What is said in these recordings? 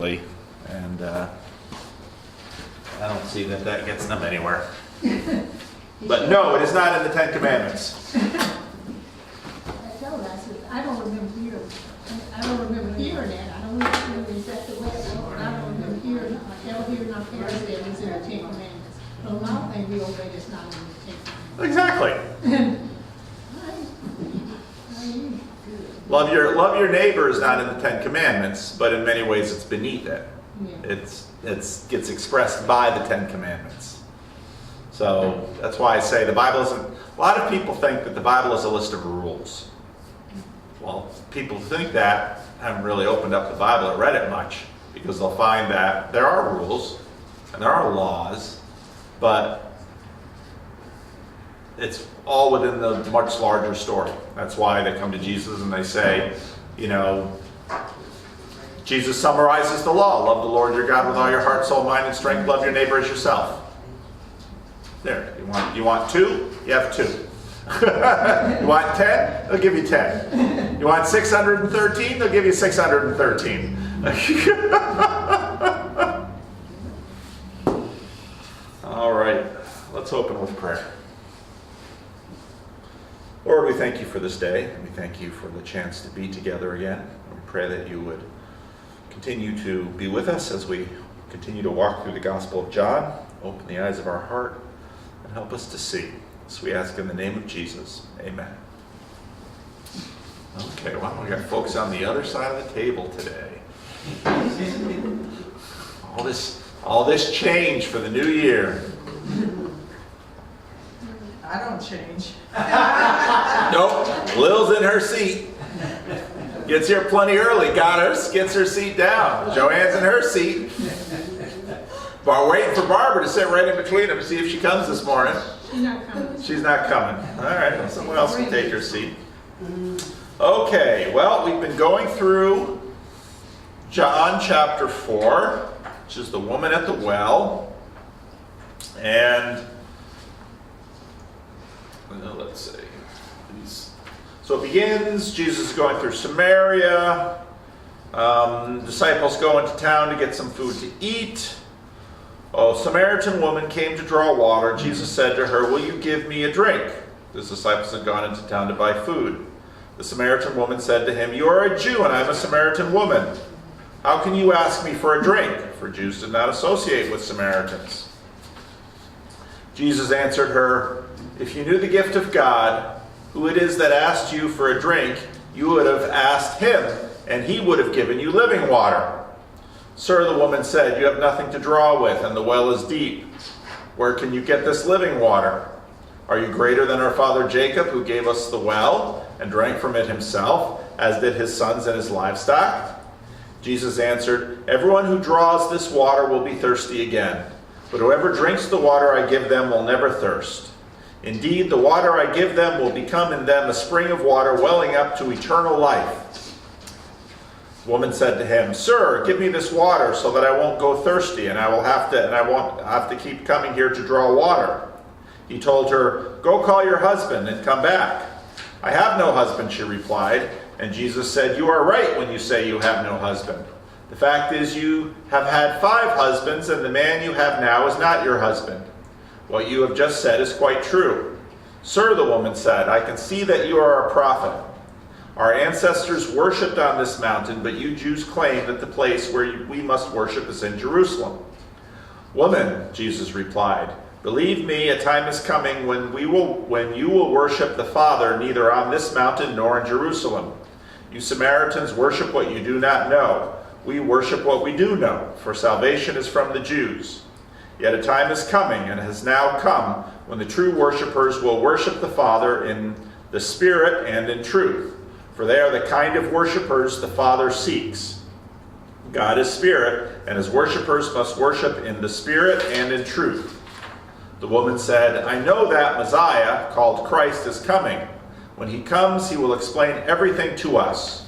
And I don't see that gets them anywhere. But no, it is not in the Ten Commandments. I told her, I said, I don't remember hearing that. I don't remember exactly what it was, but I don't remember hearing, ever hearing our parents say it was in the Ten Commandments. But a lot of things we obey that's not in the Ten Commandments. Exactly. Love your neighbor is not in the Ten Commandments, but in many ways it's beneath it. Yeah. It gets expressed by the Ten Commandments. So that's why I say the Bible isn't. A lot of people think that the Bible is a list of rules. Well, people who think that haven't really opened up the Bible or read it much, because they'll find that there are rules and there are laws, but it's all within the much larger story. That's why they come to Jesus and they say, Jesus summarizes the law. Love the Lord your God with all your heart, soul, mind, and strength. Love your neighbor as yourself. There. You want 2? You have 2. You want 10? They'll give you 10. You want 613? They'll give you 613. All right. Let's open with prayer. Lord, we thank you for this day. We thank you for the chance to be together again. We pray that you would continue to be with us as we continue to walk through the Gospel of John. Open the eyes of our heart and help us to see. So we ask in the name of Jesus. Amen. Okay, well, we got folks on the other side of the table today. All this change for the new year. I don't change. Nope. Lil's in her seat. Gets here plenty early. Got her. Gets her seat down. Joanne's in her seat. We're waiting for Barbara to sit right in between them to see if she comes this morning. She's not coming. She's not coming. All right. Well, someone else can take her seat. Okay. Well, we've been going through John chapter 4, which is the woman at the well. And let's see. So it begins, Jesus is going through Samaria. Disciples go into town to get some food to eat. A Samaritan woman came to draw water. Jesus said to her, "Will you give me a drink?" The disciples had gone into town to buy food. The Samaritan woman said to him, "You are a Jew and I am a Samaritan woman. How can you ask me for a drink?" For Jews did not associate with Samaritans. Jesus answered her, "If you knew the gift of God, who it is that asked you for a drink, you would have asked him, and he would have given you living water." "Sir," the woman said, "you have nothing to draw with, and the well is deep. Where can you get this living water? Are you greater than our father Jacob, who gave us the well and drank from it himself, as did his sons and his livestock?" Jesus answered, "Everyone who draws this water will be thirsty again, but whoever drinks the water I give them will never thirst. Indeed, the water I give them will become in them a spring of water welling up to eternal life." The woman said to him, "Sir, give me this water so that I won't go thirsty and I won't have to keep coming here to draw water." He told her, "Go call your husband and come back." "I have no husband," she replied. And Jesus said, "You are right when you say you have no husband. The fact is you have had 5 husbands, and the man you have now is not your husband. What you have just said is quite true." "Sir," the woman said, "I can see that you are a prophet. Our ancestors worshipped on this mountain, but you Jews claim that the place where we must worship is in Jerusalem." "Woman," Jesus replied, "believe me, a time is coming when you will worship the Father neither on this mountain nor in Jerusalem. You Samaritans worship what you do not know. We worship what we do know, for salvation is from the Jews. Yet a time is coming, and has now come, when the true worshipers will worship the Father in the Spirit and in truth, for they are the kind of worshipers the Father seeks. God is Spirit, and his worshipers must worship in the Spirit and in truth." The woman said, "I know that Messiah, called Christ, is coming. When he comes, he will explain everything to us."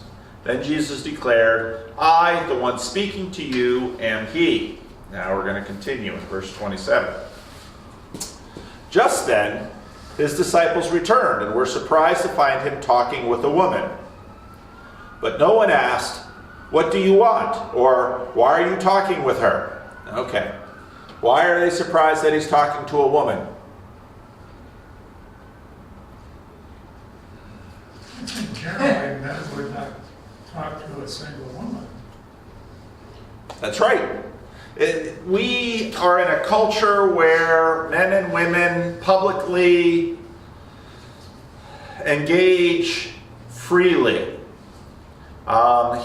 Then Jesus declared, "I, the one speaking to you, am he." Now we're going to continue in verse 27. Just then, his disciples returned and were surprised to find him talking with a woman. But no one asked, What do you want? Or why are you talking with her? Okay. Why are they surprised that he's talking to a woman? Generally, men would not talk to a single woman. That's right. We are in a culture where men and women publicly engage freely.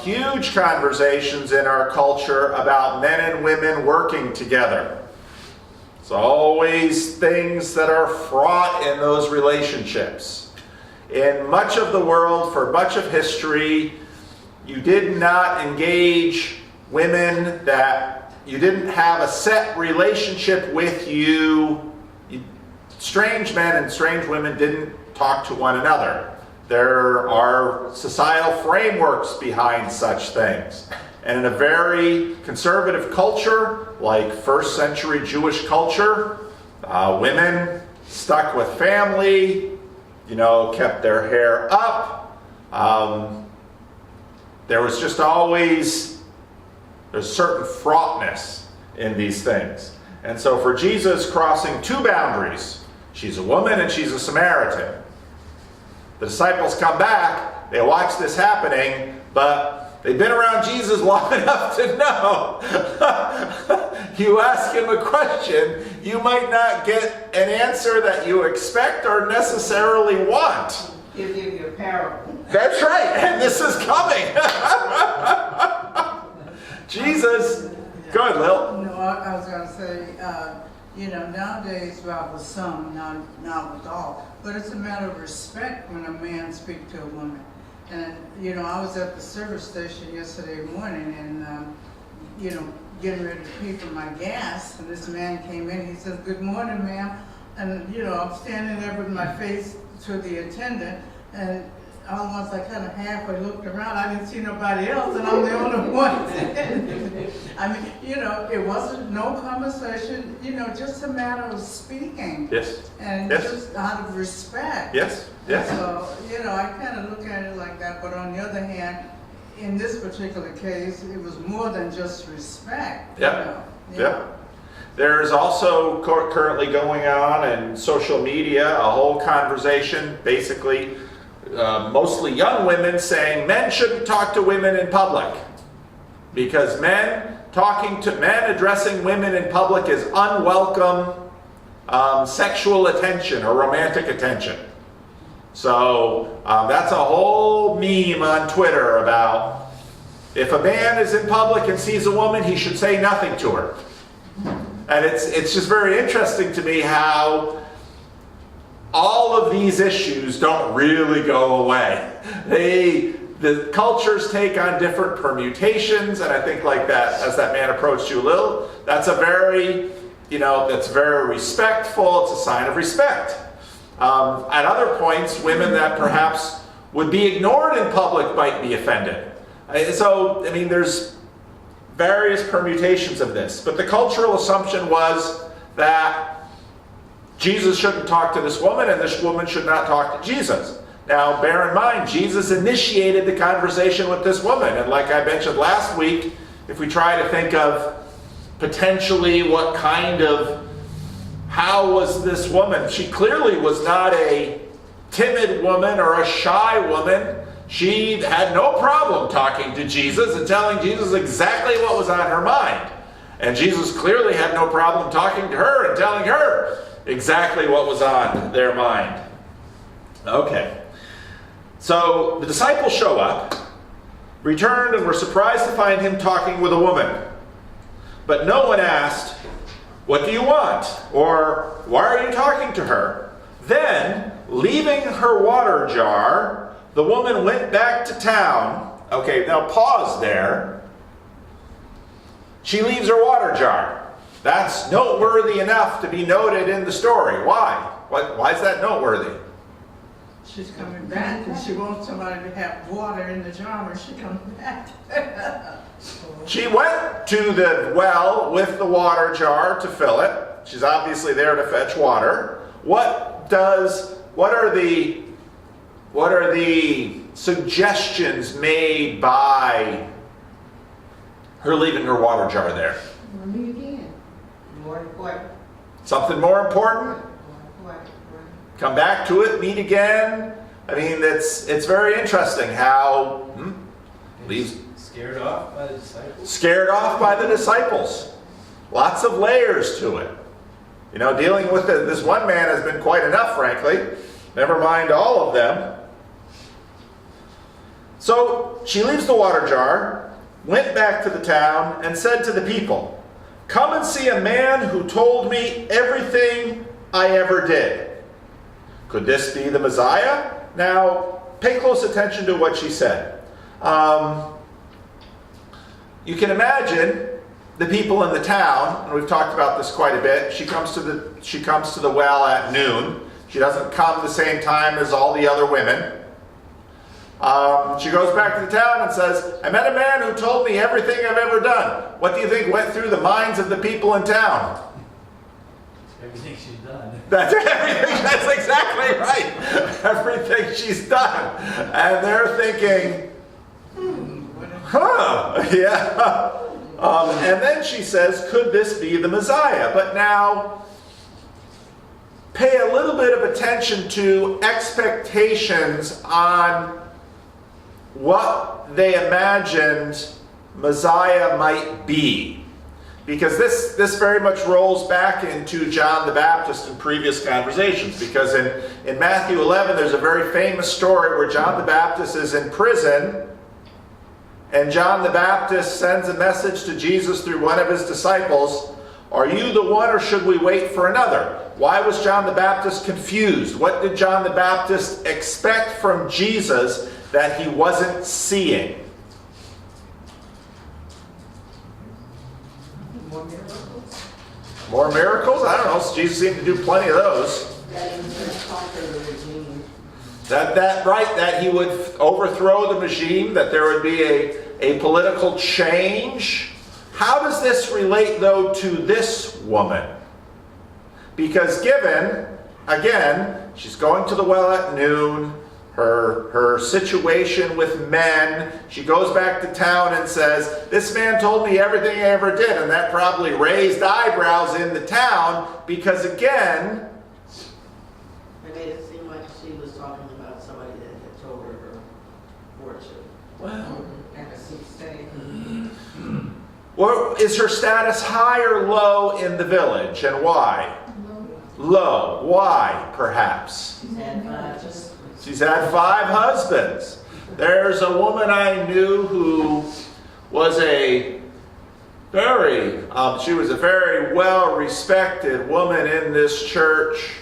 Huge conversations in our culture about men and women working together. It's always things that are fraught in those relationships. In much of the world, for much of history, you did not engage women that you didn't have a set relationship with you. Strange men and strange women didn't talk to one another. There are societal frameworks behind such things. And in a very conservative culture, like first century Jewish culture, women stuck with family, kept their hair up. There was just always, there's certain fraughtness in these things. And so for Jesus crossing two boundaries, she's a woman and she's a Samaritan. The disciples come back, they watch this happening, but they've been around Jesus long enough to know. You ask him a question, you might not get an answer that you expect or necessarily want. He'll give you a parable. That's right, and this is coming. Jesus, go ahead, Lil. No, I was going to say, nowadays, well, with some, not with all, but it's a matter of respect when a man speaks to a woman. And, I was at the service station yesterday morning and, getting ready to pay for my gas, and this man came in, he says, "Good morning, ma'am." And, I'm standing there with my face to the attendant, and almost I kind of halfway looked around. I didn't see nobody else, and I'm the only one. I mean, it wasn't no conversation, just a matter of speaking. Yes. And Yes. just out of respect. Yes. Yes. So, I kind of look at it like that, but on the other hand, in this particular case, it was more than just respect. Yeah. Yeah. There's also currently going on in social media a whole conversation, basically, mostly young women saying men shouldn't talk to women in public because men addressing women in public is unwelcome sexual attention or romantic attention. So that's a whole meme on Twitter about if a man is in public and sees a woman, he should say nothing to her. And it's just very interesting to me how all of these issues don't really go away. The cultures take on different permutations, and I think like that, as that man approached you, Lil, that's that's very respectful. It's a sign of respect. At other points, women that perhaps would be ignored in public might be offended. There's various permutations of this, but the cultural assumption was that Jesus shouldn't talk to this woman and this woman should not talk to Jesus. Now, bear in mind, Jesus initiated the conversation with this woman, and like I mentioned last week, if we try to think of potentially how was this woman? She clearly was not a timid woman or a shy woman. She had no problem talking to Jesus and telling Jesus exactly what was on her mind. And Jesus clearly had no problem talking to her and telling her exactly what was on their mind. Okay. So the disciples show up, returned, and were surprised to find him talking with a woman. But no one asked, "What do you want?" or "Why are you talking to her?" Then, leaving her water jar, the woman went back to town. Okay, now pause there. She leaves her water jar. That's noteworthy enough to be noted in the story. Why? Why is that noteworthy? She's coming back, and she wants somebody to have water in the jar when she comes back. She went to the well with the water jar to fill it. She's obviously there to fetch water. What are the suggestions made by her leaving her water jar there. We'll meet again. More important. Something more important? More important. Come back to it, meet again. I mean, it's very interesting how leaves Scared off by the disciples? scared off by the disciples. Lots of layers to it. You know, dealing with this one man has been quite enough, frankly. Never mind all of them. So she leaves the water jar, went back to the town, and said to the people, "Come and see a man who told me everything I ever did. Could this be the Messiah?" Now, pay close attention to what she said. You can imagine the people in the town, and we've talked about this quite a bit. She comes to the well at noon. She doesn't come the same time as all the other women. She goes back to the town and says, "I met a man who told me everything I've ever done." What do you think went through the minds of the people in town? Everything she's done. That's everything. That's exactly right. Everything she's done. And they're thinking, yeah. And then she says, "Could this be the Messiah?" But now, pay a little bit of attention to expectations on what they imagined Messiah might be. Because this very much rolls back into John the Baptist in previous conversations. Because in Matthew 11, there's a very famous story where John the Baptist is in prison, and John the Baptist sends a message to Jesus through one of his disciples. "Are you the one, or should we wait for another?" Why was John the Baptist confused? What did John the Baptist expect from Jesus that he wasn't seeing? More miracles. More miracles? I don't know. Jesus seemed to do plenty of those. That he was going to conquer the regime. That he would overthrow the regime, that there would be a political change. How does this relate, though, to this woman? Because given, again, she's going to the well at noon, her situation with men, she goes back to town and says, "This man told me everything I ever did," and that probably raised eyebrows in the town, because again, It made it seem like she was talking about somebody that had told her her fortune. well, And a soothsayer. well, is her status high or low in the village, and why? Low. Why, perhaps? She's had 5 husbands. There's a woman I knew who was she was a very well-respected woman in this church,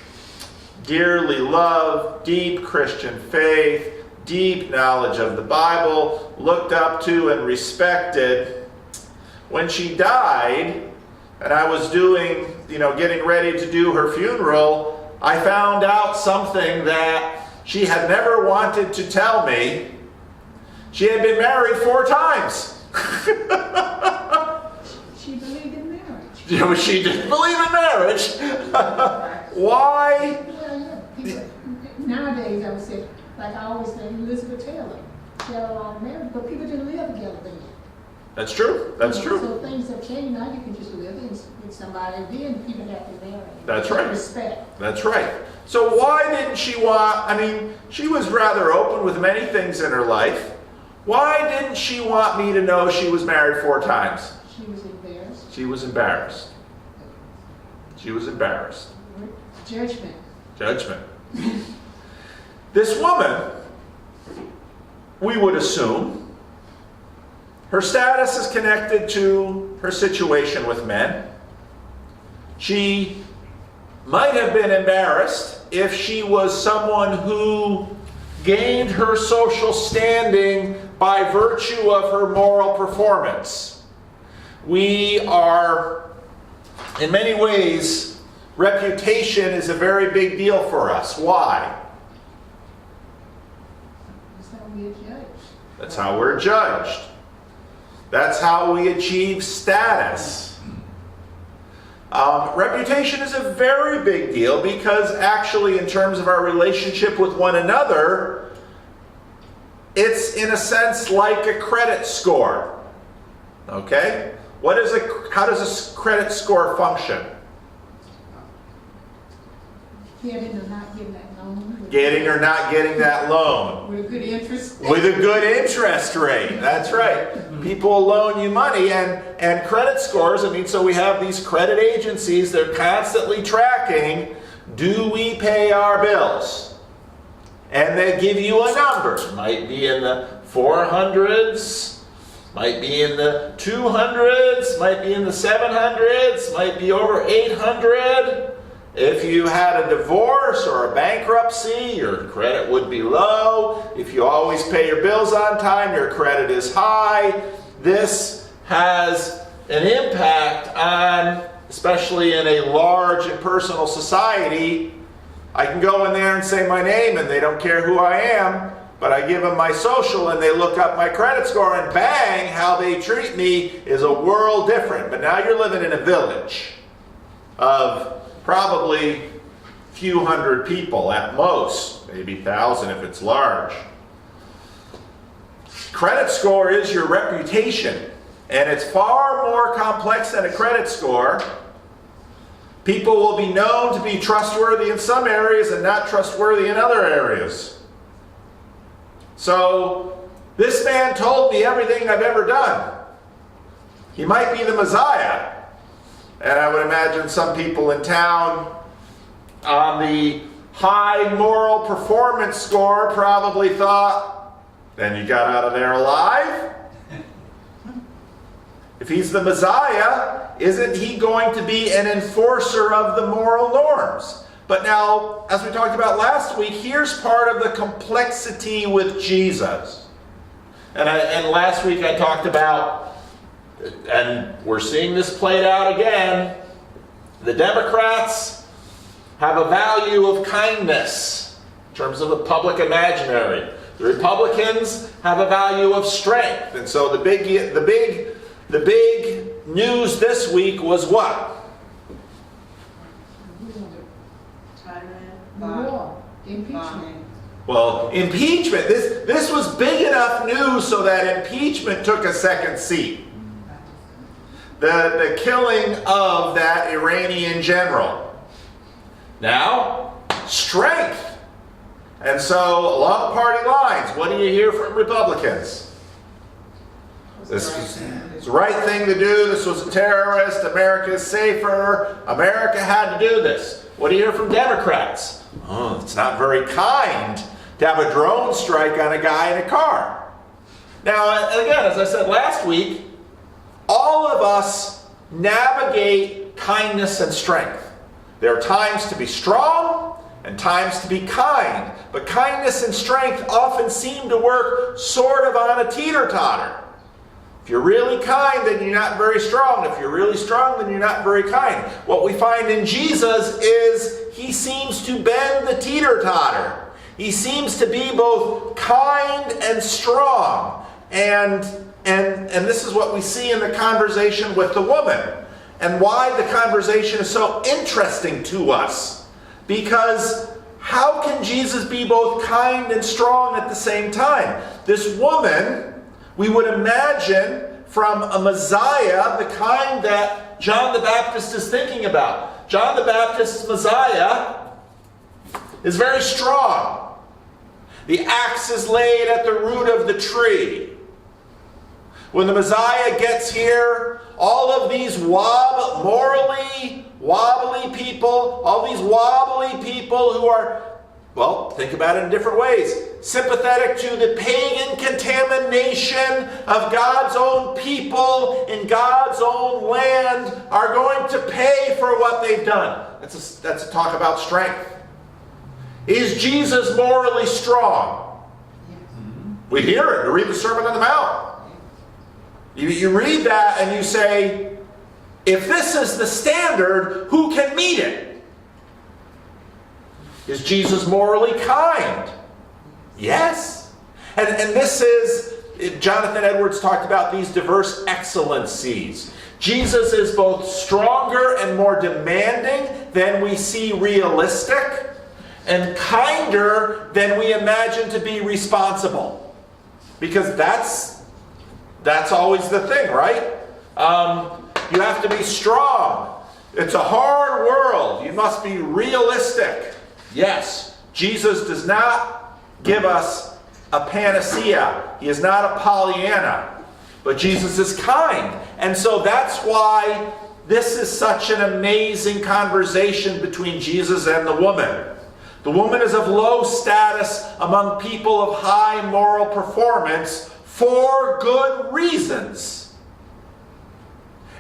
dearly loved, deep Christian faith, deep knowledge of the Bible, looked up to and respected. When she died, and I was getting ready to do her funeral, I found out something that she had never wanted to tell me. She had been married 4 times. She believed in marriage. She didn't believe in marriage. Why? Well, yeah, nowadays, I would say, like I always say, Elizabeth Taylor. She had a lot of marriage, but people didn't live together then. That's true. That's true. So things have changed. Now you can just live with somebody. Then people have to marry. That's right. Respect. That's right. So why didn't she she was rather open with many things in her life. Why didn't she want me to know she was married 4 times? She was embarrassed. She was embarrassed. She was embarrassed. Judgment. Judgment. This woman, we would assume, her status is connected to her situation with men. She might have been embarrassed if she was someone who gained her social standing by virtue of her moral performance. We are, in many ways, reputation is a very big deal for us. Why? That's how we are judged. That's how we're judged. That's how we achieve status. Reputation is a very big deal because actually in terms of our relationship with one another, it's in a sense like a credit score. Okay? How does a credit score function? Getting or not getting that loan. Getting or not getting that loan. With a good interest. With a good interest rate. That's right. People loan you money, and credit scores, so we have these credit agencies, they're constantly tracking, do we pay our bills? And they give you a number. Might be in the 400s, might be in the 200s, might be in the 700s, might be over 800. If you had a divorce or a bankruptcy, your credit would be low. If you always pay your bills on time, your credit is high. This has an impact on, especially in a large and personal society. I can go in there and say my name and they don't care who I am, but I give them my social and they look up my credit score and bang, how they treat me is a world different. But now you're living in a village of probably a few hundred people at most, maybe 1,000 if it's large. Credit score is your reputation, and it's far more complex than a credit score. People will be known to be trustworthy in some areas and not trustworthy in other areas. So, this man told me everything I've ever done. He might be the Messiah. And I would imagine some people in town on the high moral performance score probably thought, then you got out of there alive? If he's the Messiah, isn't he going to be an enforcer of the moral norms? But now, as we talked about last week, here's part of the complexity with Jesus. And last week I talked about, and we're seeing this played out again, the Democrats have a value of kindness in terms of the public imaginary. The Republicans have a value of strength. And so the big news this week was what? War. Impeachment. Well, impeachment. This was big enough news so that impeachment took a second seat. The killing of that Iranian general. Now, strength. And so, along party lines, what do you hear from Republicans? This was the right thing to do. This was a terrorist. America is safer. America had to do this. What do you hear from Democrats? Oh, it's not very kind to have a drone strike on a guy in a car. Now, again, as I said last week, all of us navigate kindness and strength. There are times to be strong and times to be kind. But kindness and strength often seem to work sort of on a teeter-totter. If you're really kind, then you're not very strong. If you're really strong, then you're not very kind. What we find in Jesus is he seems to bend the teeter-totter. He seems to be both kind and strong. And this is what we see in the conversation with the woman. And why the conversation is so interesting to us. Because how can Jesus be both kind and strong at the same time? This woman, we would imagine from a Messiah, the kind that John the Baptist is thinking about. John the Baptist's Messiah is very strong. The axe is laid at the root of the tree. When the Messiah gets here, all of these morally wobbly people, all these wobbly people who are, well, think about it in different ways, sympathetic to the pagan contamination of God's own people in God's own land, are going to pay for what they've done. That's a talk about strength. Is Jesus morally strong? We hear it. We read the Sermon on the Mount. You read that and you say, if this is the standard, who can meet it? Is Jesus morally kind? Yes. And this is, Jonathan Edwards talked about these diverse excellencies. Jesus is both stronger and more demanding than we see realistic, and kinder than we imagine to be responsible. Because that's That's always the thing, right? You have to be strong. It's a hard world. You must be realistic. Yes, Jesus does not give us a panacea. He is not a Pollyanna. But Jesus is kind. And so that's why this is such an amazing conversation between Jesus and the woman. The woman is of low status among people of high moral performance for good reasons.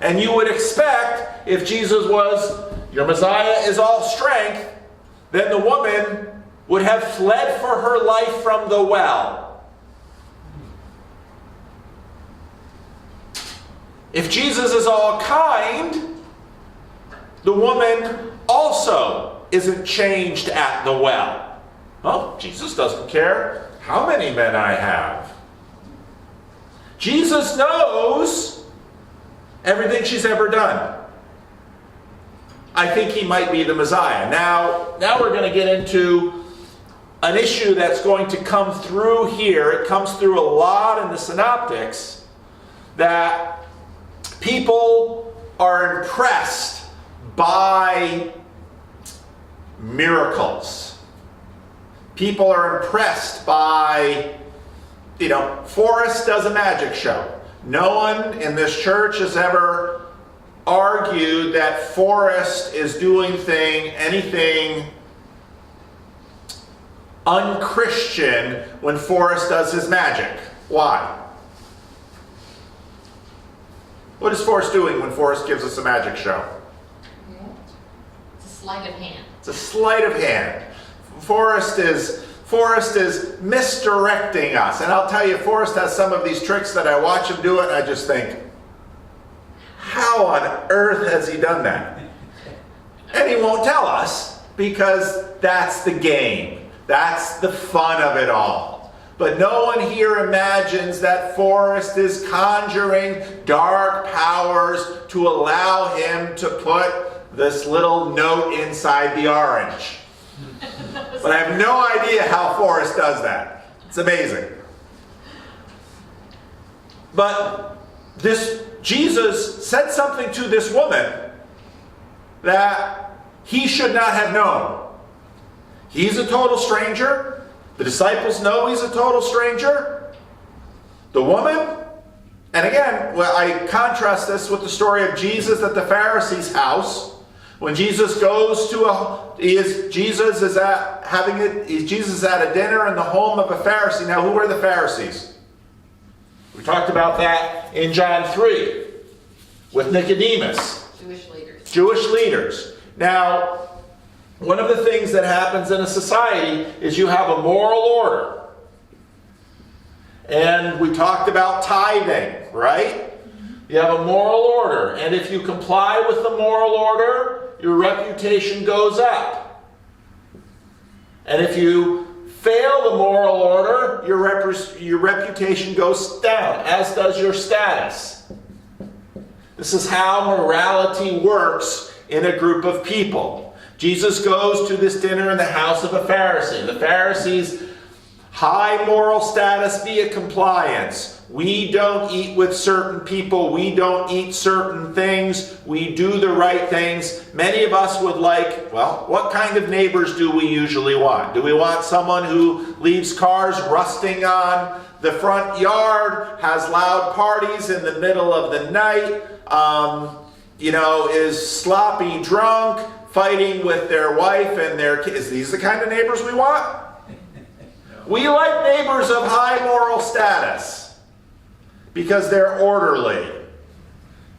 And you would expect, if Jesus was, your Messiah is all strength, then the woman would have fled for her life from the well. If Jesus is all kind, the woman also isn't changed at the well. Well, Jesus doesn't care how many men I have. Jesus knows everything she's ever done. I think he might be the Messiah. Now we're going to get into an issue that's going to come through here. It comes through a lot in the Synoptics, that people are impressed by miracles. People are impressed by, Forrest does a magic show. No one in this church has ever argued that Forrest is doing anything unchristian when Forrest does his magic. Why? What is Forrest doing when Forrest gives us a magic show? It's a sleight of hand. It's a sleight of hand. Forrest is misdirecting us. And I'll tell you, Forrest has some of these tricks that I watch him do it, and I just think, how on earth has he done that? And he won't tell us, because that's the game. That's the fun of it all. But no one here imagines that Forrest is conjuring dark powers to allow him to put this little note inside the orange. But I have no idea how Forrest does that. It's amazing. But Jesus said something to this woman that he should not have known. He's a total stranger. The disciples know he's a total stranger. The woman, and again, I contrast this with the story of Jesus at the Pharisees' house. When Jesus goes to Jesus is at a dinner in the home of a Pharisee. Now, who were the Pharisees? We talked about that in John 3 with Nicodemus. Jewish leaders. Now, one of the things that happens in a society is you have a moral order. And we talked about tithing, right? You have a moral order. And if you comply with the moral order, your reputation goes up. And if you fail the moral order, your reputation goes down, as does your status. This is how morality works in a group of people. Jesus goes to this dinner in the house of a Pharisee. The Pharisees' high moral status via compliance. We don't eat with certain people. We don't eat certain things. We do the right things. Many of us would like, what kind of neighbors do we usually want? Do we want someone who leaves cars rusting on the front yard, has loud parties in the middle of the night, is sloppy drunk, fighting with their wife and their kids? These the kind of neighbors we want? We like neighbors of high moral status because they're orderly.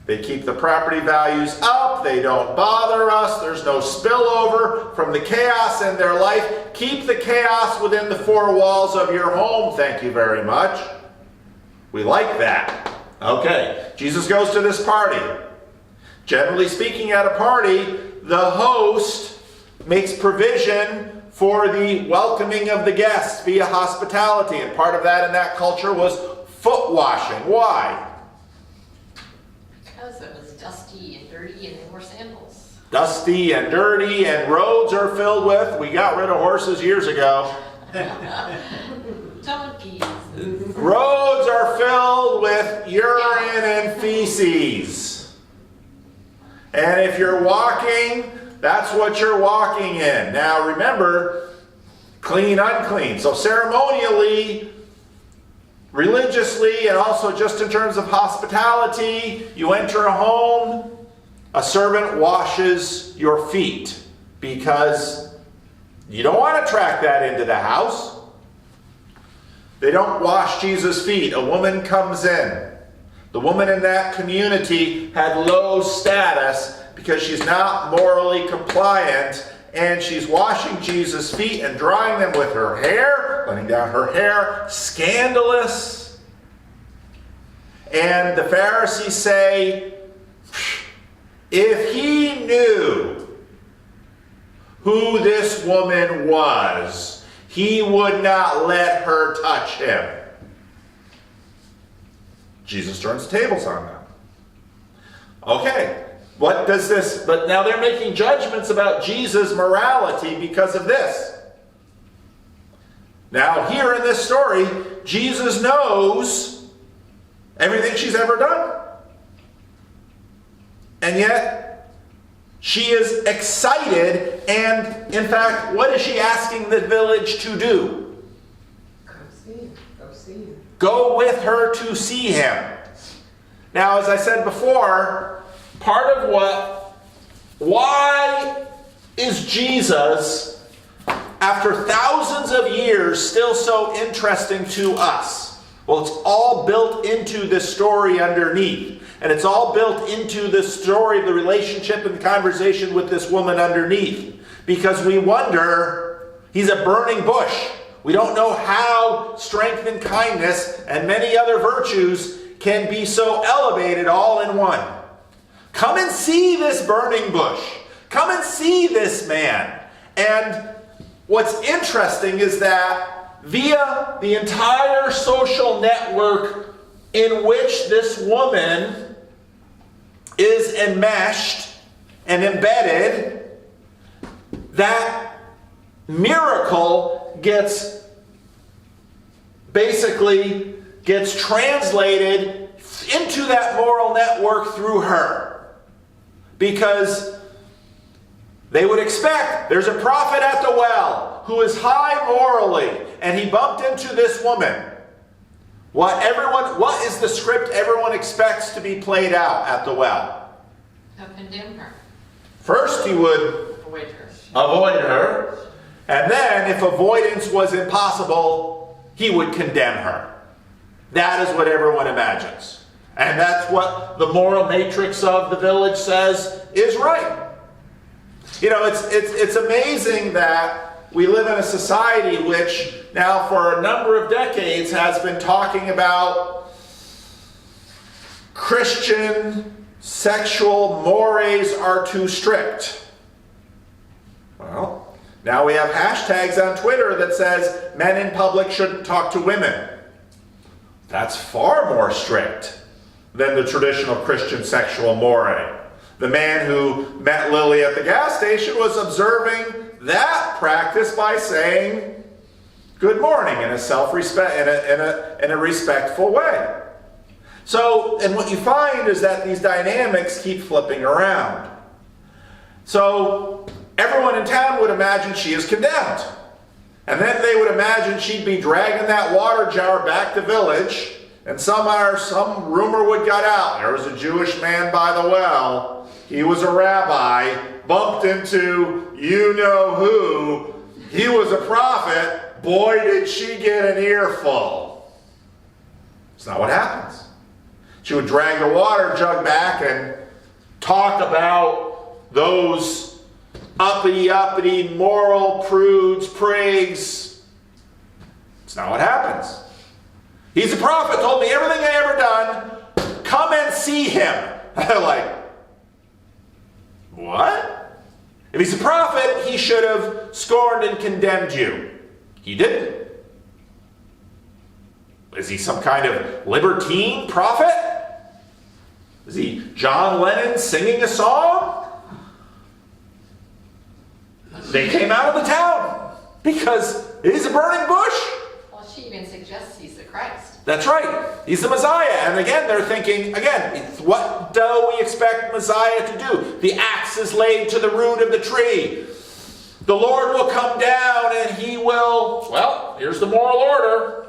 They keep the property values up. They don't bother us. There's no spillover from the chaos in their life. Keep the chaos within the four walls of your home. Thank you very much. We like that. Okay, Jesus goes to this party. Generally speaking, at a party, the host makes provision for the welcoming of the guests via hospitality. And part of that in that culture was foot washing. Why? Because it was dusty and dirty and they wore sandals. Dusty and dirty, and roads are filled with, we got rid of horses years ago. Donkeys. Roads are filled with urine and feces. And if you're walking, that's what you're walking in. Now remember, clean, unclean. So ceremonially, religiously, and also just in terms of hospitality, you enter a home, a servant washes your feet because you don't want to track that into the house. They don't wash Jesus' feet. A woman comes in. The woman in that community had low status because she's not morally compliant, and she's washing Jesus' feet and drying them with her hair, letting down her hair. Scandalous. And the Pharisees say, if he knew who this woman was, he would not let her touch him. Jesus turns the tables on them. Okay, what does this... But now they're making judgments about Jesus' morality because of this. Now, here in this story, Jesus knows everything she's ever done. And yet, she is excited, and in fact, what is she asking the village to do? Come see him. Go see him. Go with her to see him. Now, as I said before, part of why is Jesus, after thousands of years, still so interesting to us? Well, it's all built into this story underneath. And it's all built into this story of the relationship and the conversation with this woman underneath. Because we wonder, he's a burning bush. We don't know how strength and kindness and many other virtues can be so elevated all in one. Come and see this burning bush. Come and see this man. And what's interesting is that via the entire social network in which this woman is enmeshed and embedded, that miracle gets translated into that moral network through her. Because they would expect, there's a prophet at the well who is high morally, and he bumped into this woman. What is the script everyone expects to be played out at the well? He'll condemn her. First, he would avoid her. And then, if avoidance was impossible, he would condemn her. That is what everyone imagines. And that's what the moral matrix of the village says is right. You know, it's amazing that we live in a society which now for a number of decades has been talking about Christian sexual mores are too strict. Well, now we have hashtags on Twitter that says men in public shouldn't talk to women. That's far more strict than the traditional Christian sexual more. The man who met Lily at the gas station was observing that practice by saying good morning in a respectful way. So, and what you find is that these dynamics keep flipping around. So, everyone in town would imagine she is condemned. And then they would imagine she'd be dragging that water jar back to village, and some rumor would get out. There was a Jewish man by the well. He was a rabbi, bumped into you-know-who. He was a prophet. Boy, did she get an earful. It's not what happens. She would drag the water jug back and talk about those uppity, moral prudes, prigs. It's not what happens. He's a prophet, told me everything I ever done. Come and see him. They're like, what? If he's a prophet, he should have scorned and condemned you. He didn't. Is he some kind of libertine prophet? Is he John Lennon singing a song? They came out of the town because it is a burning bush. Well, she even suggests he's the Christ. That's right. He's the Messiah. And again, they're thinking, again, what do we expect Messiah to do? The axe is laid to the root of the tree. The Lord will come down and he will, well, here's the moral order.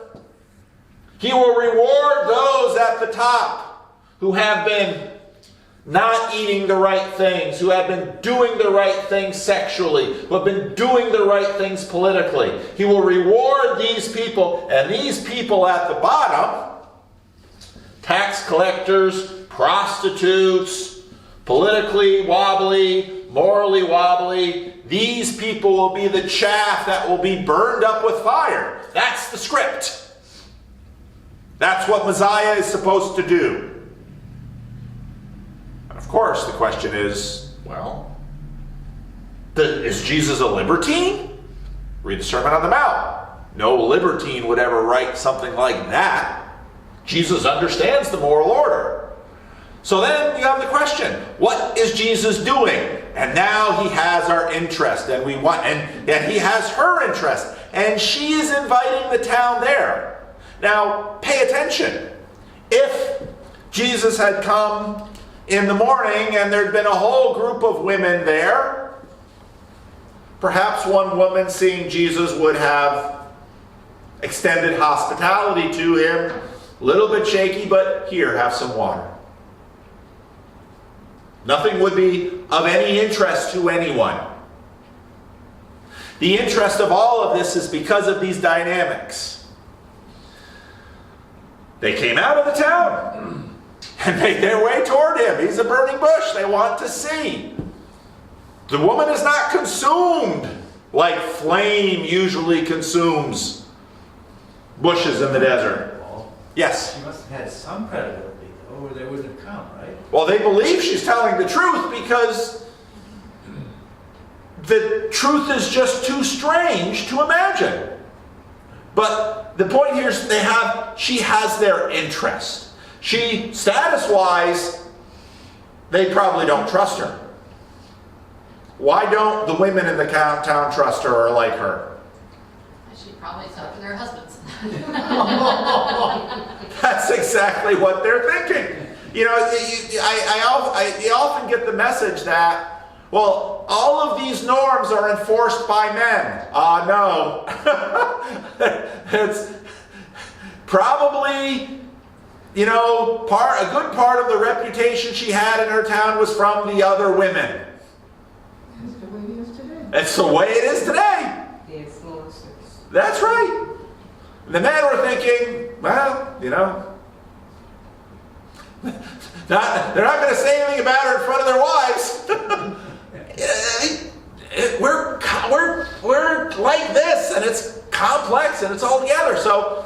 He will reward those at the top who have been not eating the right things, who have been doing the right things sexually, who have been doing the right things politically. He will reward these people, and these people at the bottom, tax collectors, prostitutes, politically wobbly, morally wobbly, these people will be the chaff that will be burned up with fire. That's the script. That's what Messiah is supposed to do. Of course, the question is, well, is Jesus a libertine? Read the Sermon on the Mount. No libertine would ever write something like that. Jesus understands the moral order. So then you have the question, what is Jesus doing? And now he has our interest, and we want, and he has her interest, and she is inviting the town there. Now, pay attention. If Jesus had come in the morning and there'd been a whole group of women there, perhaps one woman seeing Jesus would have extended hospitality to him. A little bit shaky, but here, have some water. Nothing would be of any interest to anyone. The interest of all of this is because of these dynamics. They came out of the town and made their way toward him. He's a burning bush they want to see. The woman is not consumed like flame usually consumes bushes in the desert. Well, Yes. she must have had some credibility, though, or they wouldn't have come, right? Well, they believe she's telling the truth because the truth is just too strange to imagine. But the point here is she has their interest. She, status-wise, they probably don't trust her. Why don't the women in the town trust her or like her? She probably talked to their husbands. That's exactly what they're thinking. You know, I often get the message that, well, all of these norms are enforced by men. No. It's probably, you know, a good part of the reputation she had in her town was from the other women. That's the way it is today. It's the way it is today. The influencers. That's right. The men were thinking, well, you know, they're not going to say anything about her in front of their wives. We're like this, and it's complex, and it's all together. So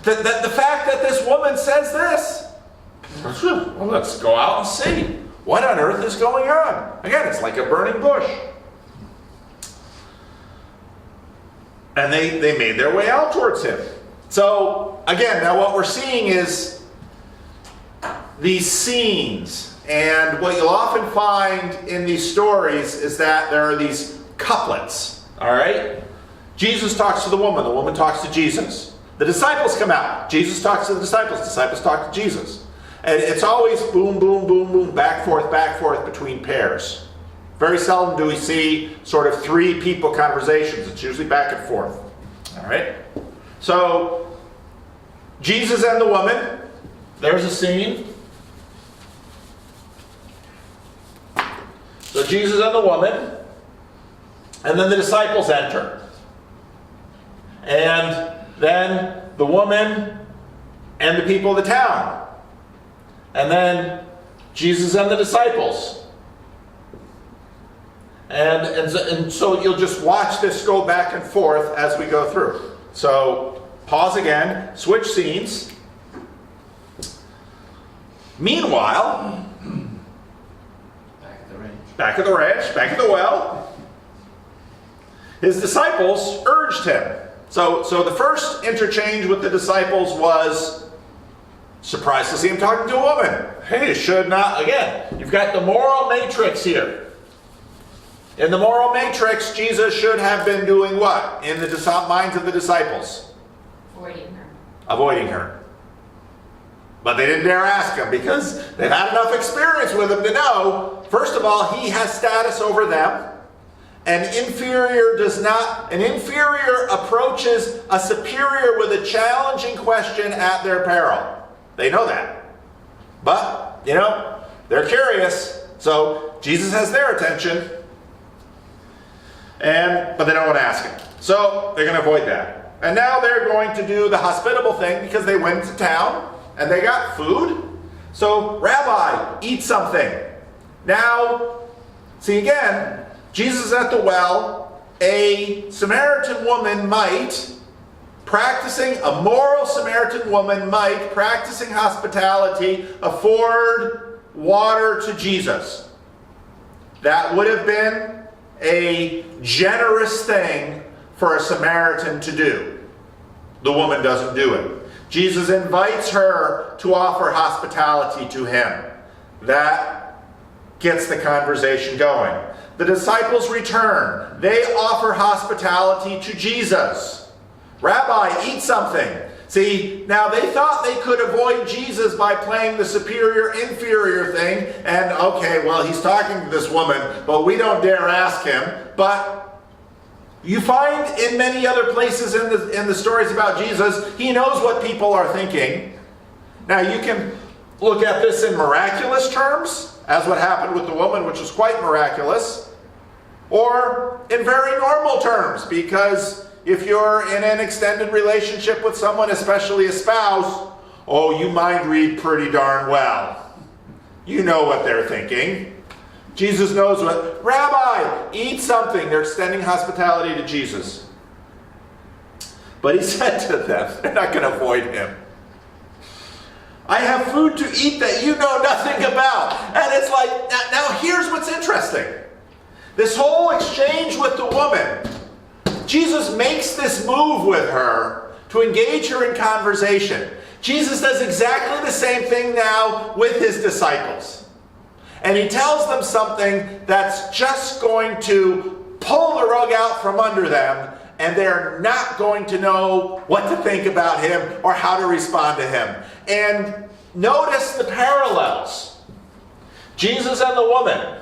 the fact that this woman says this, well, let's go out and see. What on earth is going on? Again, it's like a burning bush. And they made their way out towards him. So, again, now what we're seeing is these scenes. And what you'll often find in these stories is that there are these couplets. All right? Jesus talks to the woman talks to Jesus. The disciples come out. Jesus talks to the disciples talk to Jesus. And it's always boom, boom, boom, boom, back, forth between pairs. Very seldom do we see sort of three people conversations. It's usually back and forth. All right? So, Jesus and the woman, there's a scene. So Jesus and the woman, and then the disciples enter. And then the woman and the people of the town. And then Jesus and the disciples. And so you'll just watch this go back and forth as we go through. So pause again, switch scenes. Meanwhile, Back at the range. back at the ranch, back at the well, his disciples urged him. So the first interchange with the disciples was surprised to see him talking to a woman. Hey, should not, again, you've got the moral matrix here. In the moral matrix, Jesus should have been doing what? In the minds of the disciples? Avoiding her. Avoiding her. But they didn't dare ask him because they've had enough experience with him to know, first of all, he has status over them. An inferior approaches a superior with a challenging question at their peril. They know that. But, they're curious. So Jesus has their attention. But they don't want to ask him. So they're going to avoid that. And now they're going to do the hospitable thing because they went to town and they got food. So, Rabbi, eat something. Now, see again, Jesus is at the well. A Samaritan woman a moral Samaritan woman might, practicing hospitality, afford water to Jesus. That would have been a generous thing for a Samaritan to do. The woman doesn't do it. Jesus invites her to offer hospitality to him. That gets the conversation going. The disciples return. They offer hospitality to Jesus. Rabbi, eat something. See, now they thought they could avoid Jesus by playing the superior-inferior thing, and okay, well, he's talking to this woman, but we don't dare ask him. But you find in many other places in the stories about Jesus, he knows what people are thinking. Now, you can look at this in miraculous terms, as what happened with the woman, which was quite miraculous, or in very normal terms, because if you're in an extended relationship with someone, especially a spouse, you mind read pretty darn well. You know what they're thinking. Jesus knows what. Rabbi, eat something. They're extending hospitality to Jesus. But he said to them, they're not going to avoid him, I have food to eat that you know nothing about. And it's like, now here's what's interesting. This whole exchange with the woman, Jesus makes this move with her to engage her in conversation. Jesus does exactly the same thing now with his disciples. And he tells them something that's just going to pull the rug out from under them, and they're not going to know what to think about him or how to respond to him. And notice the parallels. Jesus and the woman.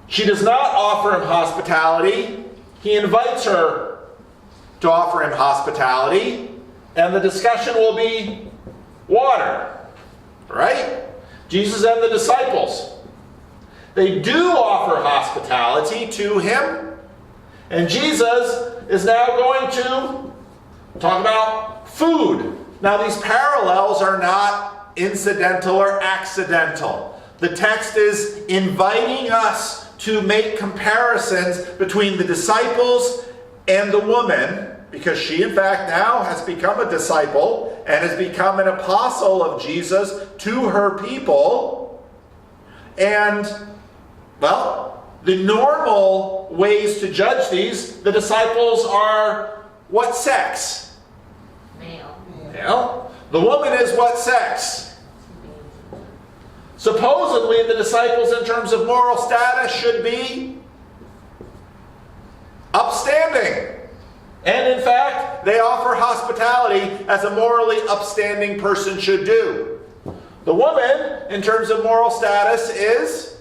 She does not offer him hospitality. He invites her to offer him hospitality. And the discussion will be water. Right? Jesus and the disciples. They do offer hospitality to him. And Jesus is now going to talk about food. Now, these parallels are not incidental or accidental. The text is inviting us to make comparisons between the disciples and the woman, because she, in fact, now has become a disciple and has become an apostle of Jesus to her people. And, well, the normal ways to judge these, the disciples are what sex? Male. The woman is what sex? Supposedly, the disciples, in terms of moral status, should be upstanding. And in fact, they offer hospitality as a morally upstanding person should do. The woman, in terms of moral status, is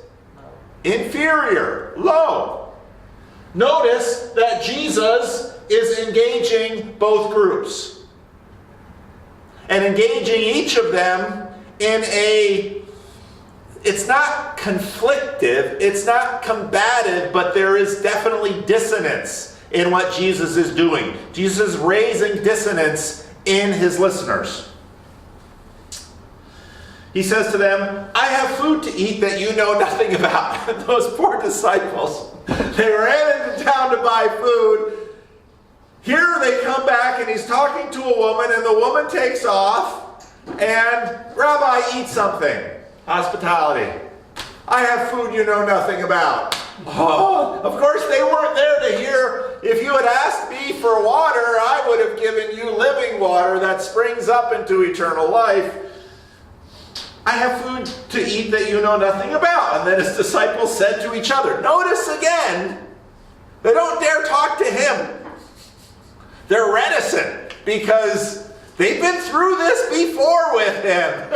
inferior, low. Notice that Jesus is engaging both groups. And engaging each of them in it's not conflictive, it's not combative, but there is definitely dissonance in what Jesus is doing. Jesus is raising dissonance in his listeners. He says to them, I have food to eat that you know nothing about. Those poor disciples, they ran into town to buy food. Here they come back and he's talking to a woman, and the woman takes off, and Rabbi, eat something. Hospitality. I have food you know nothing about. Oh, of course they weren't there to hear. If you had asked me for water, I would have given you living water that springs up into eternal life. I have food to eat that you know nothing about. And then his disciples said to each other. Notice again, they don't dare talk to him. They're reticent. because they've been through this before with him.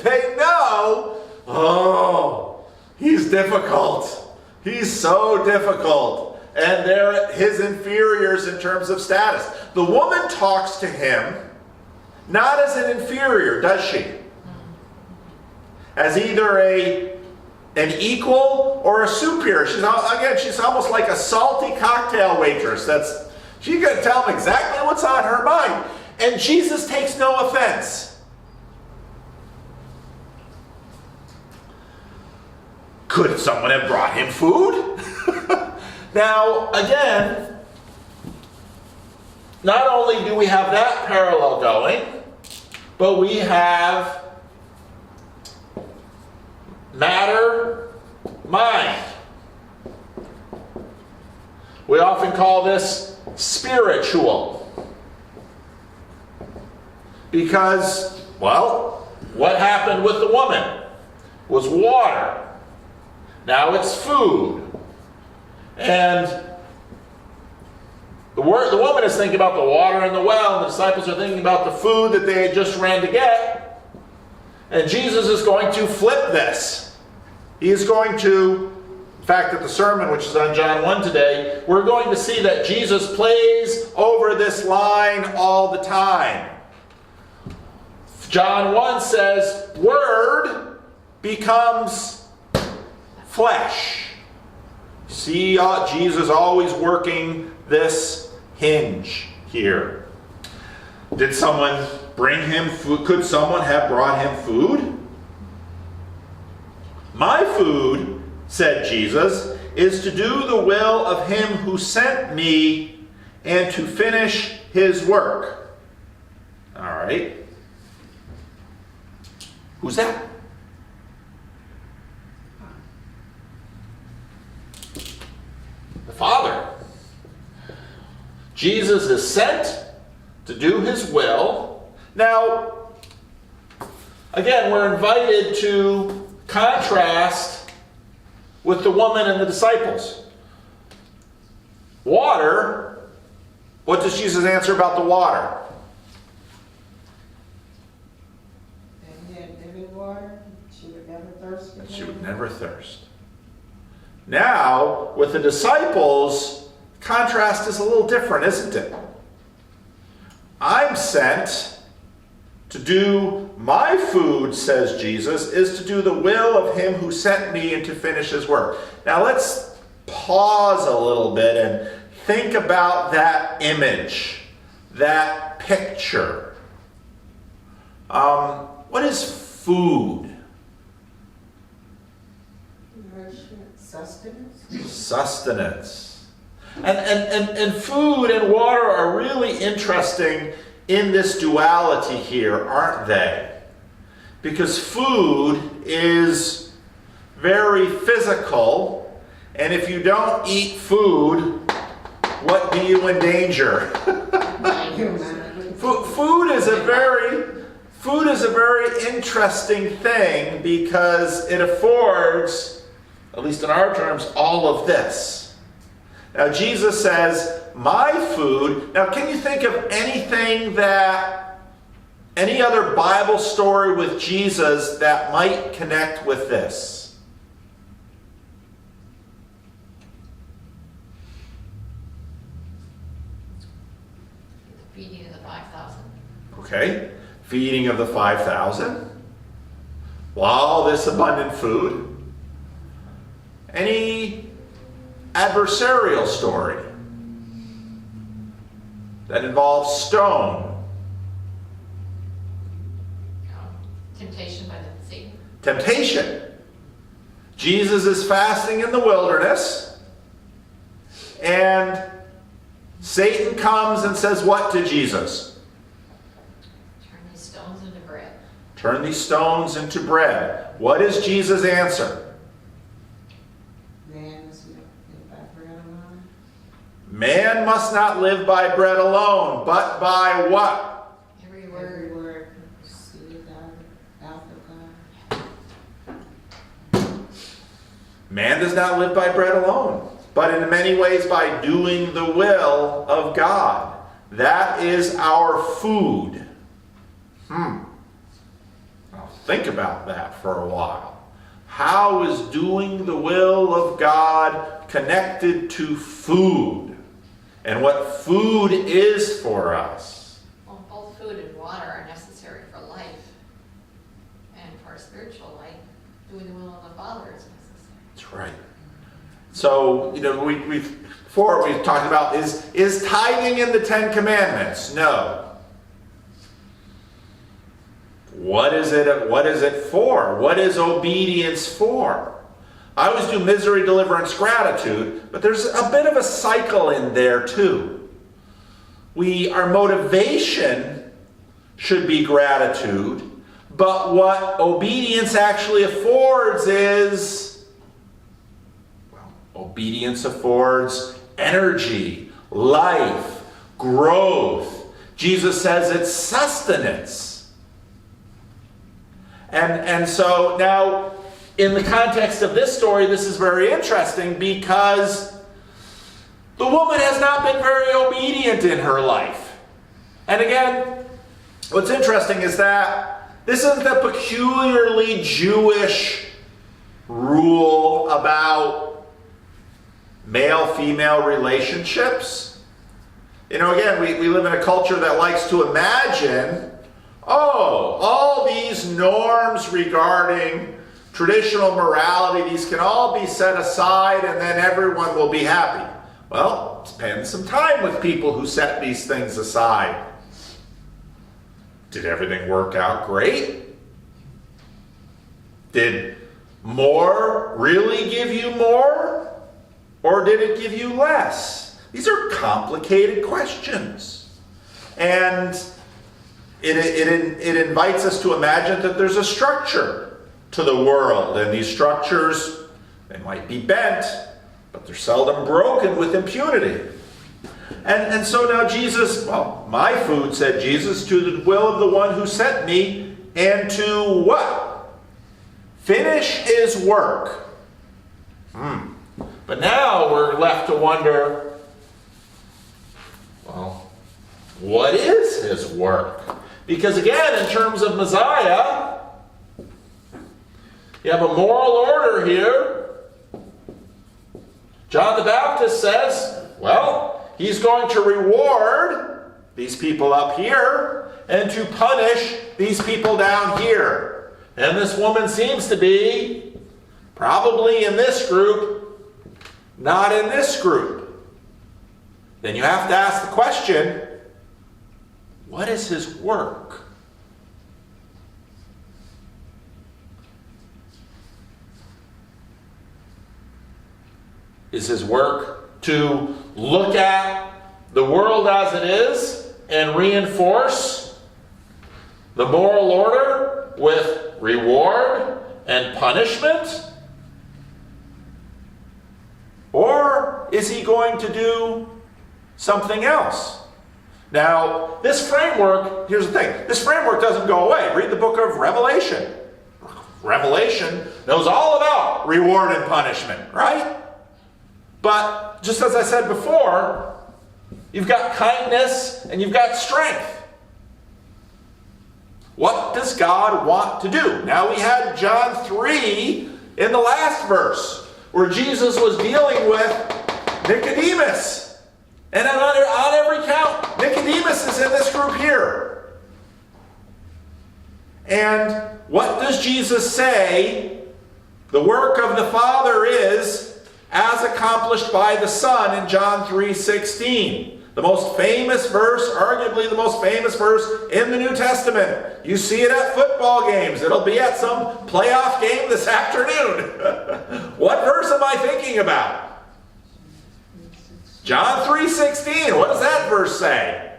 They know, oh, he's difficult. He's so difficult. And they're his inferiors in terms of status. The woman talks to him not as an inferior, does she? As either an equal or a superior. She's almost like a salty cocktail waitress. She's going to tell him exactly what's on her mind. And Jesus takes no offense. Could someone have brought him food? Now, again, not only do we have that parallel going, but we have matter, mind. We often call this spiritual. Because, well, what happened with the woman was water. Now it's food. And the woman is thinking about the water in the well, and the disciples are thinking about the food that they had just ran to get. And Jesus is going to flip this. He is going to, in fact, at the sermon, which is on John 1 today, we're going to see that Jesus plays over this line all the time. John 1 says, Word becomes flesh. See, Jesus always working this hinge here. Did someone bring him food? Could someone have brought him food? My food, said Jesus, is to do the will of him who sent me and to finish his work. All right. Who's that? The Father. Jesus is sent to do his will. Now, again, we're invited to contrast with the woman and the disciples. Water, what does Jesus answer about the water? And he had living water, she would never thirst again. She would never thirst. Now, with the disciples, contrast is a little different, isn't it? I'm sent to do my food, says Jesus, is to do the will of him who sent me and to finish his work. Now let's pause a little bit and think about that image, that picture. What is food? Nourishment, sustenance. Sustenance. And food and water are really interesting in this duality here, aren't they? Because food is very physical, and if you don't eat food, what do you endanger? Food is a very interesting thing because it affords, at least in our terms, all of this. Now Jesus says, my food. Now can you think of any other Bible story with Jesus that might connect with this? The feeding of the 5,000. Okay, feeding of the 5,000. All this abundant food. Any adversarial story that involves stone? Temptation by Satan. Temptation. Jesus is fasting in the wilderness, and Satan comes and says what to Jesus? Turn these stones into bread. Turn these stones into bread. What is Jesus' answer? Man must not live by bread alone, but by what? Every Every word. word proceeded out of God. Man does not live by bread alone, but in many ways by doing the will of God. That is our food. Now think about that for a while. How is doing the will of God connected to food? And what food is for us? Well, both food and water are necessary for life. And for spiritual life, doing the will of the Father is necessary. That's right. So, we've talked about, is tithing in the Ten Commandments? No. What is it for? What is obedience for? I always do misery, deliverance, gratitude, but there's a bit of a cycle in there too. Our motivation should be gratitude, but what obedience actually affords is, obedience affords energy, life, growth. Jesus says it's sustenance. And so now, in the context of this story, this is very interesting because the woman has not been very obedient in her life. And again, what's interesting is that this isn't a peculiarly Jewish rule about male-female relationships. Again, we live in a culture that likes to imagine, all these norms regarding traditional morality, these can all be set aside and then everyone will be happy. Well, spend some time with people who set these things aside. Did everything work out great? Did more really give you more? Or did it give you less? These are complicated questions. And it invites us to imagine that there's a structure to the world. And these structures, they might be bent, but they're seldom broken with impunity. And so now Jesus, my food, said Jesus, to the will of the one who sent me, and to what? Finish his work. But now we're left to wonder, what is his work? Because again, in terms of Messiah, you have a moral order here. John the Baptist says, he's going to reward these people up here and to punish these people down here. And this woman seems to be probably in this group, not in this group. Then you have to ask the question, what is his work? Is his work to look at the world as it is and reinforce the moral order with reward and punishment? Or is he going to do something else? Now, this framework, here's the thing, this framework doesn't go away. Read the book of Revelation. Revelation knows all about reward and punishment, right? But just as I said before, you've got kindness and you've got strength. What does God want to do? Now we had John 3 in the last verse, where Jesus was dealing with Nicodemus. And on every count, Nicodemus is in this group here. And what does Jesus say the work of the Father is as accomplished by the Son in John 3:16? The most famous verse, arguably the most famous verse in the New Testament. You see it at football games. It'll be at some playoff game this afternoon. What verse am I thinking about? John 3:16. What does that verse say?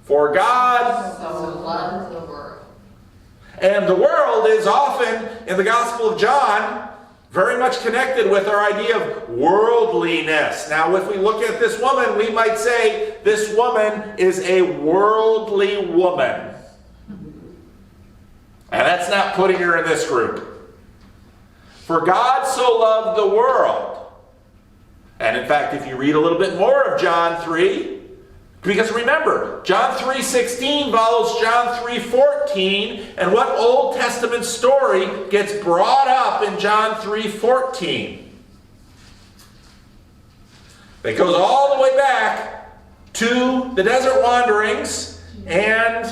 For God So loved the world. And the world is often, in the Gospel of John, very much connected with our idea of worldliness. Now, if we look at this woman, we might say this woman is a worldly woman. And that's not putting her in this group. For God so loved the world. And in fact, if you read a little bit more of John 3, Because remember, John 3:16 follows John 3:14, and what Old Testament story gets brought up in John 3:14? It goes all the way back to the desert wanderings, and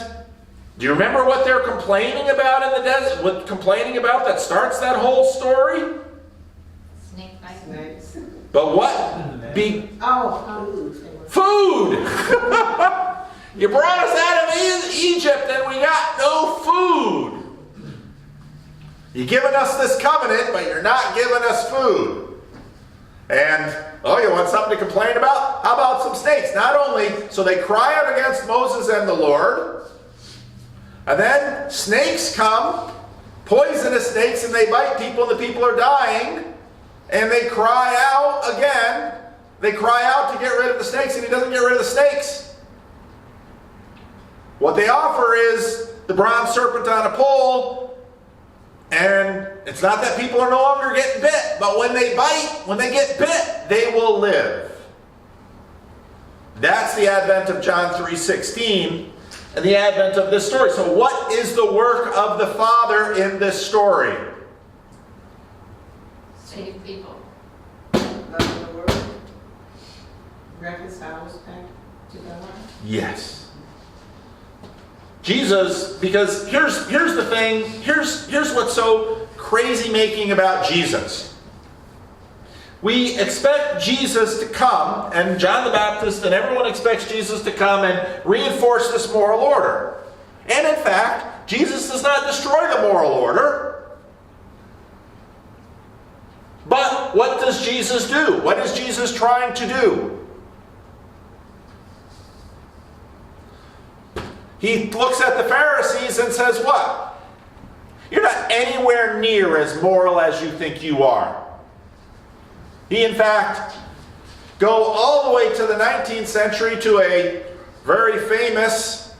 do you remember what they're complaining about in the desert? What complaining about that starts that whole story? Snake bite. Snakes. But what? Oh, Food! You brought us out of Egypt and we got no food. You're giving us this covenant, but you're not giving us food. And, oh, you want something to complain about? How about some snakes? Not only, so they cry out against Moses and the Lord, and then snakes come, poisonous snakes, and they bite people, and the people are dying, and they cry out again. They cry out to get rid of the snakes, and he doesn't get rid of the snakes. What they offer is the bronze serpent on a pole, and it's not that people are no longer getting bit, but when they bite, when they get bit, they will live. That's the advent of John 3:16 and the advent of this story. So what is the work of the Father in this story? Save people. love the word. Reconcile us back to God. Yes. Jesus, because here's the thing, here's what's so crazy making about Jesus. We expect Jesus to come, and John the Baptist and everyone expects Jesus to come and reinforce this moral order. And in fact, Jesus does not destroy the moral order. But what does Jesus do? What is Jesus trying to do? He looks at the Pharisees and says, what? You're not anywhere near as moral as you think you are. He, in fact, go all the way to the 19th century to a very famous,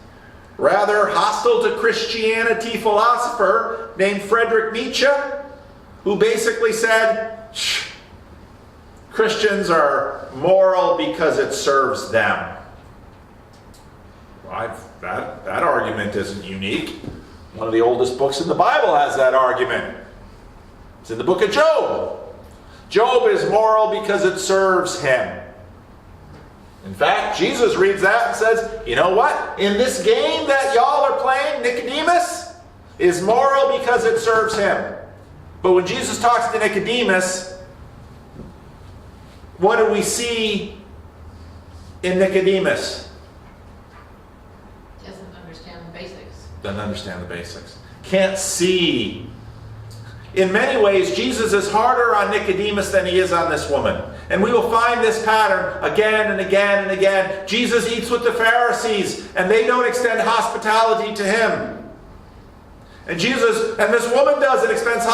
rather hostile to Christianity philosopher named Friedrich Nietzsche, who basically said, Christians are moral because it serves them. That argument isn't unique. One of the oldest books in the Bible has that argument. It's in the book of Job. Job is moral because it serves him. In fact, Jesus reads that and says, you know what? In this game that y'all are playing, Nicodemus is moral because it serves him. But when Jesus talks to Nicodemus, what do we see in Nicodemus? Doesn't understand the basics. Doesn't understand the basics. Can't see. In many ways, Jesus is harder on Nicodemus than he is on this woman. And we will find this pattern again and again and again. Jesus eats with the Pharisees, and they don't extend hospitality to him. And this woman does, and extends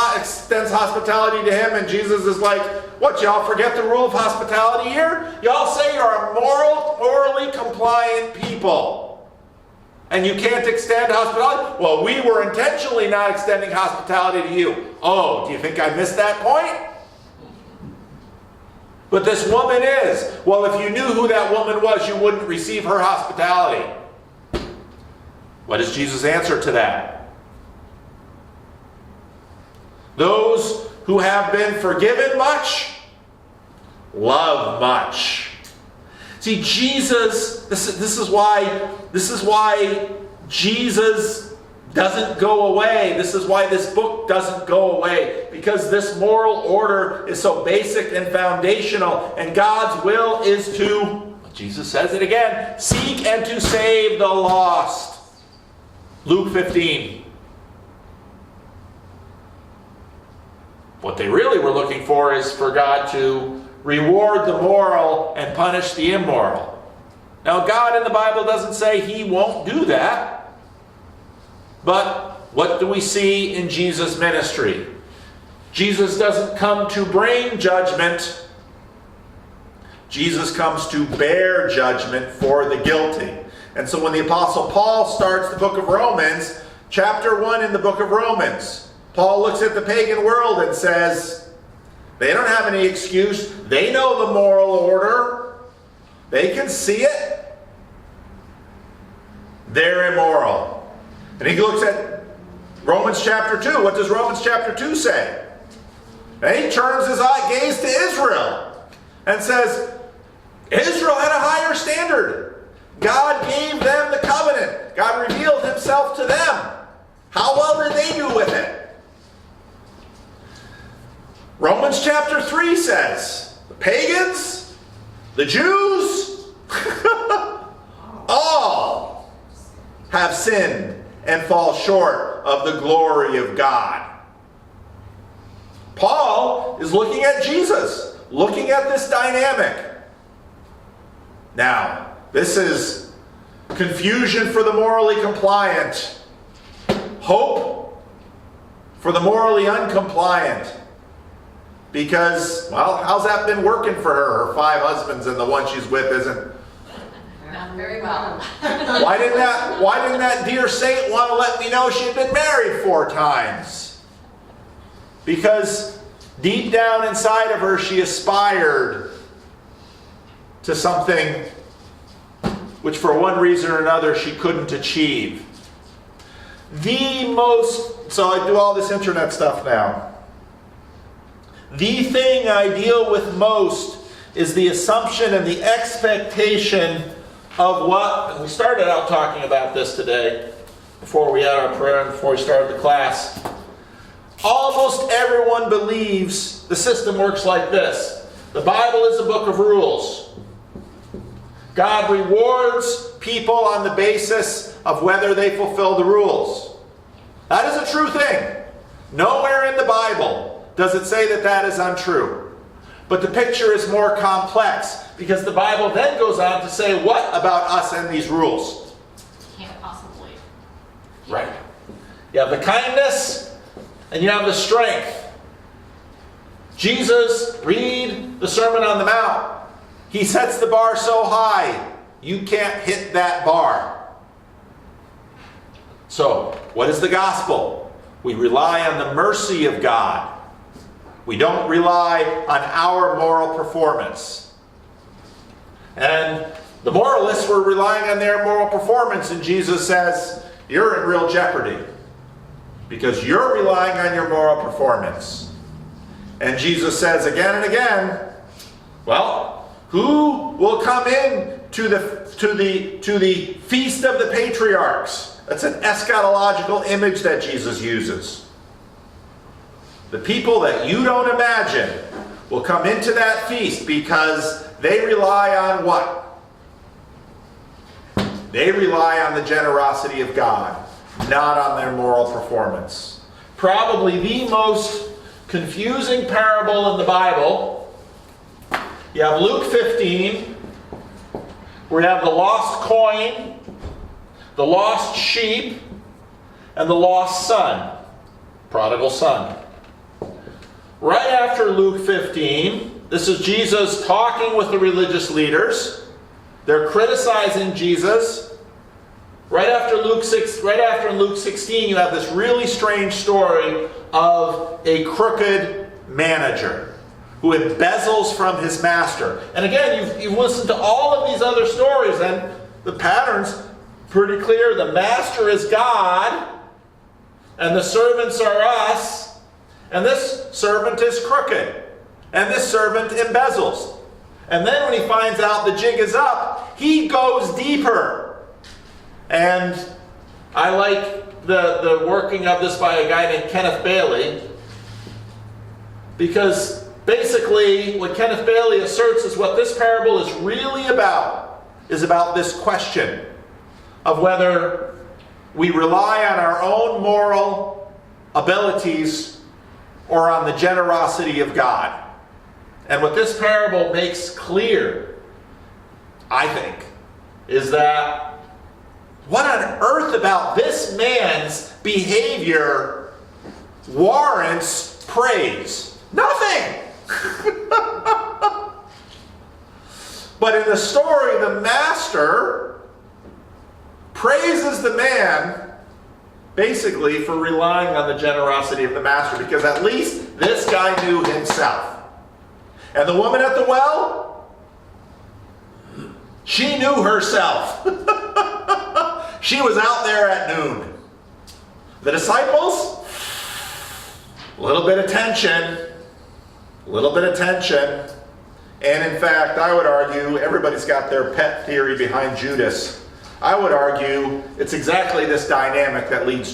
hospitality to him, and Jesus is like, what, y'all forget the rule of hospitality here? Y'all say you're a morally compliant people. And you can't extend hospitality? Well, we were intentionally not extending hospitality to you. Oh, do you think I missed that point? But this woman is. Well, if you knew who that woman was, you wouldn't receive her hospitality. What is Jesus' answer to that? Those who have been forgiven much, love much. See, Jesus, this is why Jesus doesn't go away. This is why this book doesn't go away. Because this moral order is so basic and foundational. And God's will is to, Jesus says it again, seek and to save the lost. Luke 15. What they really were looking for is for God to reward the moral and punish the immoral. Now, God in the Bible doesn't say he won't do that. But what do we see in Jesus' ministry? Jesus doesn't come to bring judgment. Jesus comes to bear judgment for the guilty. And so when the Apostle Paul starts the book of Romans, chapter 1 in the book of Romans, Paul looks at the pagan world and says, they don't have any excuse. They know the moral order. They can see it. they're immoral. And he looks at Romans chapter 2. What does Romans chapter 2 say? And he turns his gaze to Israel and says, Israel had a higher standard. God gave them the covenant. God revealed himself to them. How well did they do with it? Romans chapter 3 says, the pagans, the Jews, all have sinned and fall short of the glory of God. Paul is looking at Jesus, looking at this dynamic. Now, this is confusion for the morally compliant, hope for the morally uncompliant. Because, well, how's that been working for her? Her 5 husbands and the one she's with isn't. Not very well. Why didn't that dear saint want to let me know she'd been married 4 times? Because deep down inside of her, she aspired to something which for one reason or another she couldn't achieve. So I do all this internet stuff now. The thing I deal with most is the assumption and the expectation of what, and we started out talking about this today, before we had our prayer and before we started the class. Almost everyone believes the system works like this. The Bible is a book of rules. God rewards people on the basis of whether they fulfill the rules. That is a true thing. Nowhere in the Bible does it say that that is untrue. But the picture is more complex because the Bible then goes on to say what about us and these rules? Can't possibly. Right. You have the kindness and you have the strength. Jesus, read the Sermon on the Mount. He sets the bar so high, you can't hit that bar. So, what is the gospel? We rely on the mercy of God. We don't rely on our moral performance. And the moralists were relying on their moral performance, and Jesus says, you're in real jeopardy because you're relying on your moral performance. And Jesus says again and again, well, who will come in to the feast of the patriarchs? That's an eschatological image that Jesus uses. The people that you don't imagine will come into that feast because they rely on what? They rely on the generosity of God, not on their moral performance. Probably the most confusing parable in the Bible. You have Luke 15, where you have the lost coin, the lost sheep, and the lost son, prodigal son. Right after Luke 15, this is Jesus talking with the religious leaders. They're criticizing Jesus. Right after in Luke 16, you have this really strange story of a crooked manager who embezzles from his master. And again, you've listened to all of these other stories, and the pattern's pretty clear. The master is God, and the servants are us. And this servant is crooked. And this servant embezzles. And then when he finds out the jig is up, he goes deeper. And I like the working of this by a guy named Kenneth Bailey. Because basically what Kenneth Bailey asserts is what this parable is really about. Is about this question of whether we rely on our own moral abilities or on the generosity of God. And what this parable makes clear, I think, is that what on earth about this man's behavior warrants praise? Nothing! But in the story, the master praises the man basically for relying on the generosity of the master, because at least this guy knew himself. And the woman at the well, she knew herself. She was out there at noon. The disciples, a little bit of tension. A little bit of tension. And in fact, I would argue, everybody's got their pet theory behind Judas. I would argue it's exactly this dynamic that leads